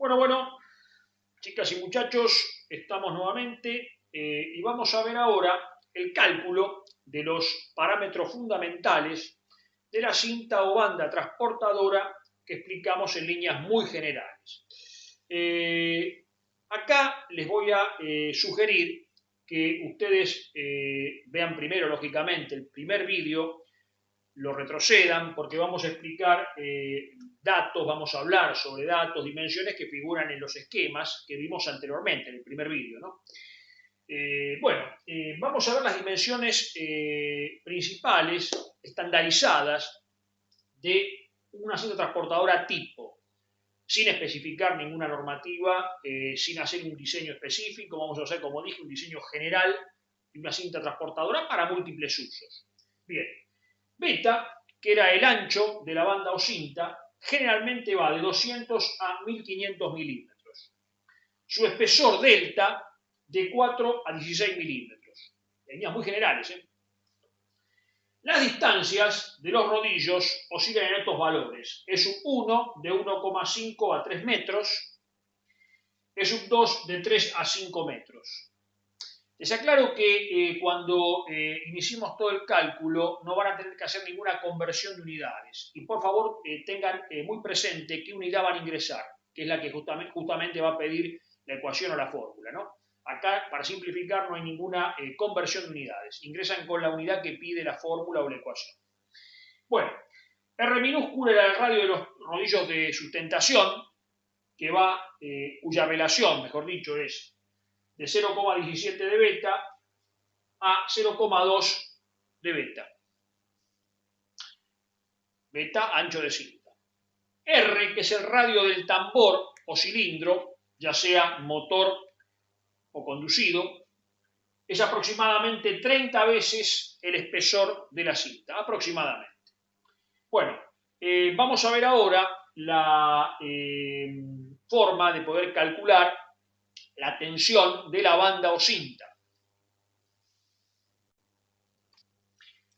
Bueno, chicas y muchachos, estamos nuevamente y vamos a ver ahora el cálculo de los parámetros fundamentales de la cinta o banda transportadora que explicamos en líneas muy generales. Acá les voy a sugerir que ustedes vean primero, lógicamente, el primer vídeo, lo retrocedan porque vamos a explicar datos, vamos a hablar sobre datos, dimensiones que figuran en los esquemas que vimos anteriormente en el primer vídeo, ¿no? Vamos a ver las dimensiones principales, estandarizadas, de una cinta transportadora tipo, sin especificar ninguna normativa, sin hacer un diseño específico. Vamos a hacer, como dije, un diseño general de una cinta transportadora para múltiples usos. Bien, beta, que era el ancho de la banda o cinta, generalmente va de 200 a 1500 milímetros. Su espesor delta, de 4 a 16 milímetros. Líneas muy generales, ¿eh? Las distancias de los rodillos oscilan en estos valores. E1 de 1,5 a 3 metros. E2 de 3 a 5 metros. Les aclaro que cuando iniciemos todo el cálculo no van a tener que hacer ninguna conversión de unidades. Y por favor tengan muy presente qué unidad van a ingresar, que es la que justamente va a pedir la ecuación o la fórmula, ¿no? Acá, para simplificar, no hay ninguna conversión de unidades. Ingresan con la unidad que pide la fórmula o la ecuación. Bueno, R minúscula era el radio de los rodillos de sustentación, cuya relación, mejor dicho, es de 0,17 de beta a 0,2 de beta. Beta, ancho de cinta. R, que es el radio del tambor o cilindro, ya sea motor o conducido, es aproximadamente 30 veces el espesor de la cinta, aproximadamente. Bueno, vamos a ver ahora la forma de poder calcular la tensión de la banda o cinta.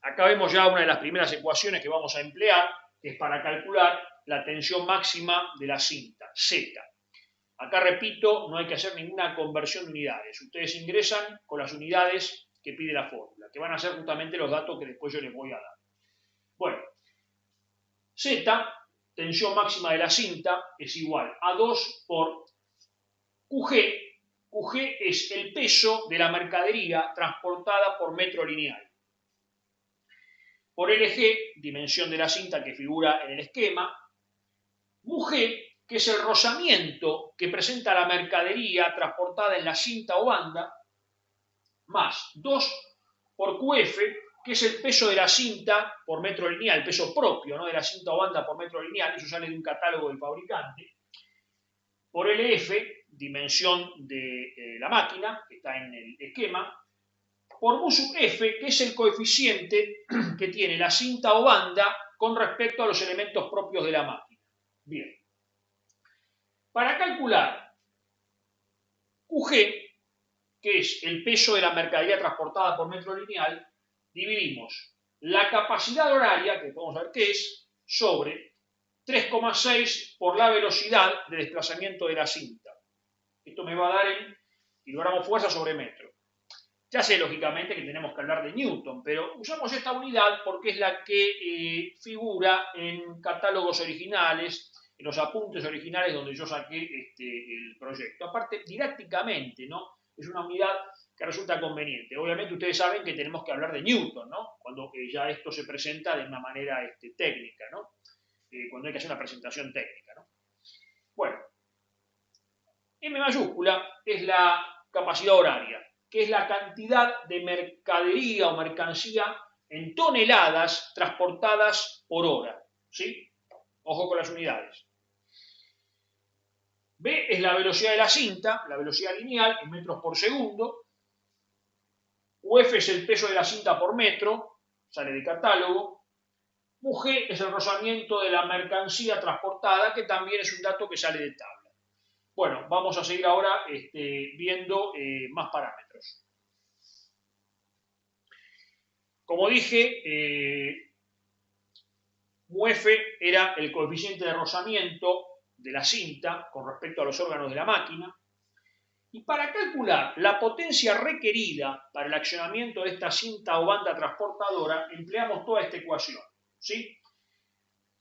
Acá vemos ya una de las primeras ecuaciones que vamos a emplear, que es para calcular la tensión máxima de la cinta, Z. Acá repito, no hay que hacer ninguna conversión de unidades. Ustedes ingresan con las unidades que pide la fórmula, que van a ser justamente los datos que después yo les voy a dar. Bueno, Z, tensión máxima de la cinta, es igual a 2 por QG. QG es el peso de la mercadería transportada por metro lineal. Por LG, dimensión de la cinta que figura en el esquema. MUG, que es el rozamiento que presenta la mercadería transportada en la cinta o banda, más 2 por QF, que es el peso de la cinta por metro lineal, el peso propio, ¿no?, de la cinta o banda por metro lineal, eso sale de un catálogo del fabricante. Por LF, dimensión de la máquina, que está en el esquema. Por mu sub F, que es el coeficiente que tiene la cinta o banda con respecto a los elementos propios de la máquina. Bien. Para calcular QG, que es el peso de la mercadería transportada por metro lineal, dividimos la capacidad horaria, que podemos ver qué es, sobre 3,6 por la velocidad de desplazamiento de la cinta. Esto me va a dar el kilogramo fuerza sobre metro. Ya sé, lógicamente, que tenemos que hablar de Newton, pero usamos esta unidad porque es la que figura en catálogos originales, en los apuntes originales donde yo saqué el proyecto. Aparte, didácticamente, ¿no?, es una unidad que resulta conveniente. Obviamente ustedes saben que tenemos que hablar de Newton, ¿no?, cuando ya esto se presenta de una manera técnica, ¿no?, cuando hay que hacer una presentación técnica, ¿no? Bueno, M mayúscula es la capacidad horaria, que es la cantidad de mercadería o mercancía en toneladas transportadas por hora, ¿sí? Ojo con las unidades. B es la velocidad de la cinta, la velocidad lineal en metros por segundo. UF es el peso de la cinta por metro, sale de catálogo. UG es el rozamiento de la mercancía transportada, que también es un dato que sale de tabla. Bueno, vamos a seguir ahora viendo más parámetros. Como dije, MUF era el coeficiente de rozamiento de la cinta con respecto a los órganos de la máquina. Y para calcular la potencia requerida para el accionamiento de esta cinta o banda transportadora, empleamos toda esta ecuación, ¿sí?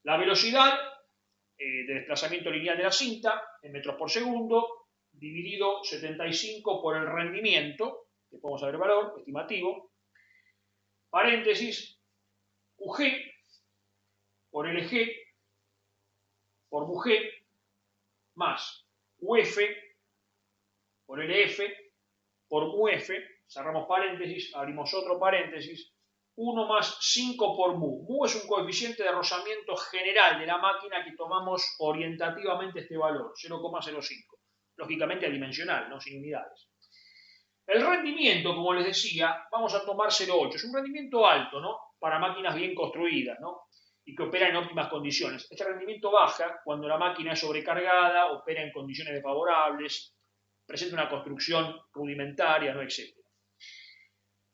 La velocidad de desplazamiento lineal de la cinta en metros por segundo, dividido 75 por el rendimiento, que podemos saber el valor estimativo, paréntesis, UG por LG por MUG más UF por LF por MUF, cerramos paréntesis, abrimos otro paréntesis, 1 más 5 por mu. Mu es un coeficiente de rozamiento general de la máquina que tomamos orientativamente este valor, 0,05. Lógicamente adimensional, no sin unidades. El rendimiento, como les decía, vamos a tomar 0,8. Es un rendimiento alto, ¿no? Para máquinas bien construidas, ¿no? Y que operan en óptimas condiciones. Este rendimiento baja cuando la máquina es sobrecargada, opera en condiciones desfavorables, presenta una construcción rudimentaria, ¿no? Etc.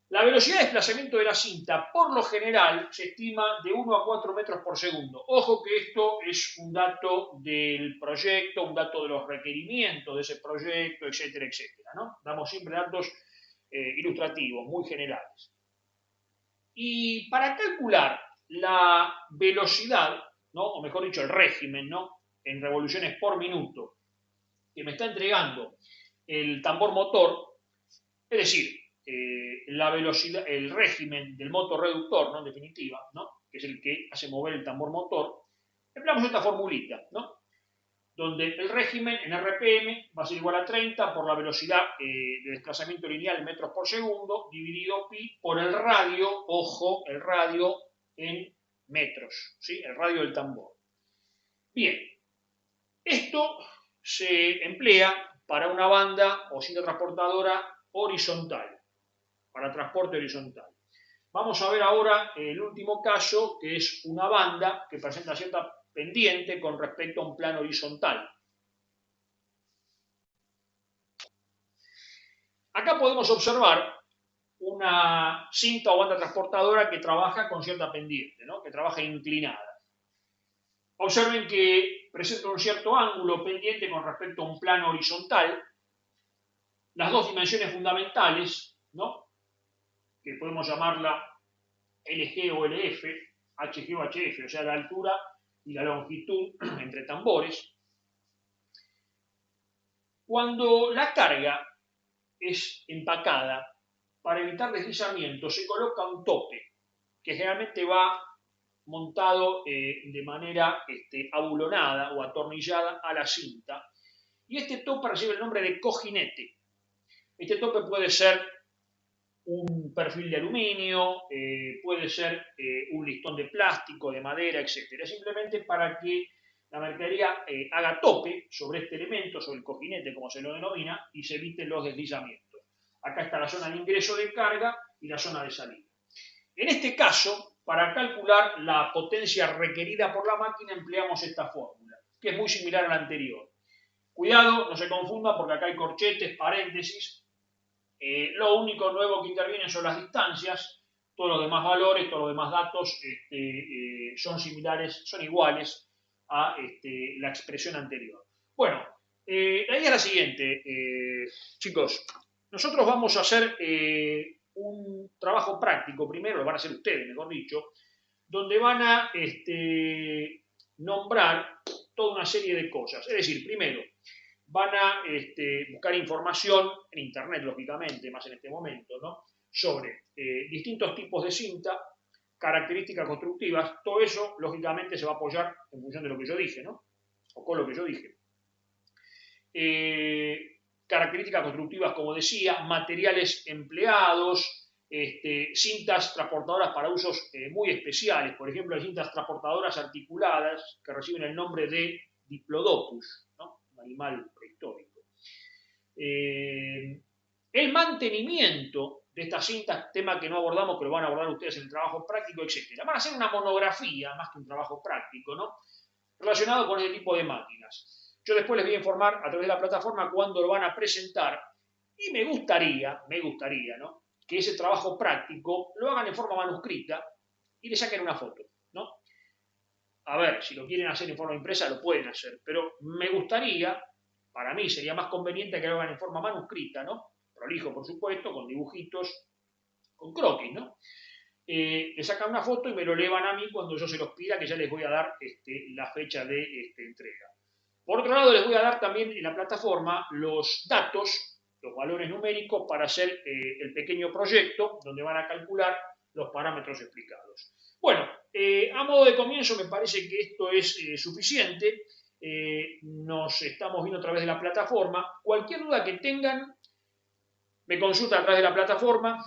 La velocidad de desplazamiento de la cinta, por lo general, se estima de 1 a 4 metros por segundo. Ojo que esto es un dato del proyecto, un dato de los requerimientos de ese proyecto, etcétera, etcétera, ¿no? Damos siempre datos ilustrativos, muy generales. Y para calcular la velocidad, ¿no? O mejor dicho, el régimen, ¿no? En revoluciones por minuto que me está entregando el tambor motor, es decir, la velocidad, el régimen del motor reductor, ¿no? En definitiva, ¿no? Que es el que hace mover el tambor motor, empleamos esta formulita, ¿no? Donde el régimen en RPM va a ser igual a 30 por la velocidad de desplazamiento lineal en metros por segundo, dividido pi por el radio, ojo, el radio en metros, ¿sí? El radio del tambor. Bien, esto se emplea para una banda o cinta transportadora horizontal, para transporte horizontal. Vamos a ver ahora el último caso, que es una banda que presenta cierta pendiente con respecto a un plano horizontal. Acá podemos observar una cinta o banda transportadora que trabaja con cierta pendiente, ¿no? Que trabaja inclinada. Observen que presenta un cierto ángulo pendiente con respecto a un plano horizontal. Las dos dimensiones fundamentales, ¿no? Que podemos llamarla LG o LF, HG o HF, o sea, la altura y la longitud entre tambores. Cuando la carga es empacada, para evitar deslizamiento se coloca un tope, que generalmente va montado de manera abulonada o atornillada a la cinta, y este tope recibe el nombre de cojinete. Este tope puede ser un perfil de aluminio, puede ser un listón de plástico, de madera, etc. Simplemente para que la mercadería haga tope sobre este elemento, sobre el cojinete, como se lo denomina, y se eviten los deslizamientos. Acá está la zona de ingreso de carga y la zona de salida. En este caso, para calcular la potencia requerida por la máquina, empleamos esta fórmula, que es muy similar a la anterior. Cuidado, no se confunda porque acá hay corchetes, paréntesis. Lo único nuevo que interviene son las distancias. Todos los demás valores, todos los demás datos son similares, son iguales a la expresión anterior. Bueno, la idea es la siguiente, chicos. Nosotros vamos a hacer un trabajo práctico, primero lo van a hacer ustedes, mejor dicho, donde van a nombrar toda una serie de cosas. Es decir, primero, van a buscar información en internet, lógicamente, más en este momento, ¿no? Sobre distintos tipos de cinta, características constructivas. Todo eso, lógicamente, se va a apoyar en función de lo que yo dije, ¿no? O con lo que yo dije. Características constructivas, como decía, materiales empleados, cintas transportadoras para usos muy especiales. Por ejemplo, hay cintas transportadoras articuladas que reciben el nombre de Diplodocus, ¿no? Un animal prehistórico. El mantenimiento de estas cintas, tema que no abordamos, que lo van a abordar ustedes en el trabajo práctico, etc. Van a hacer una monografía, más que un trabajo práctico, ¿no? Relacionado con este tipo de máquinas. Yo después les voy a informar a través de la plataforma cuándo lo van a presentar y me gustaría, ¿no? Que ese trabajo práctico lo hagan en forma manuscrita y le saquen una foto, ¿no? a ver, si lo quieren hacer en forma impresa, lo pueden hacer, pero me gustaría, para mí sería más conveniente que lo hagan en forma manuscrita, ¿no? Prolijo, por supuesto, con dibujitos, con croquis, ¿no? Le sacan una foto y me lo elevan a mí cuando yo se los pida, que ya les voy a dar la fecha de entrega. Por otro lado, les voy a dar también en la plataforma los datos, los valores numéricos para hacer el pequeño proyecto donde van a calcular los parámetros explicados. Bueno, a modo de comienzo me parece que esto es suficiente. Nos estamos viendo a través de la plataforma. Cualquier duda que tengan, me consultan a través de la plataforma,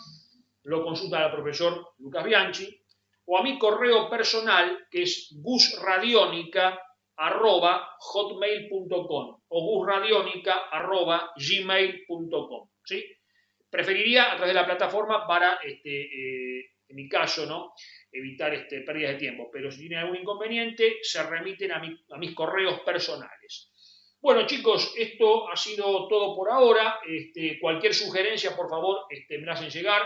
lo consultan al profesor Lucas Bianchi, o a mi correo personal, que es gusradionica@hotmail.com o gusradionica@gmail.com, ¿sí? Preferiría a través de la plataforma para, en mi caso, ¿no? Evitar pérdidas de tiempo, pero si tienen algún inconveniente, se remiten a mis correos personales. Bueno, chicos, esto ha sido todo por ahora. Cualquier sugerencia, por favor, me la hacen llegar.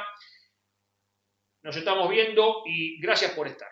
Nos estamos viendo y gracias por estar.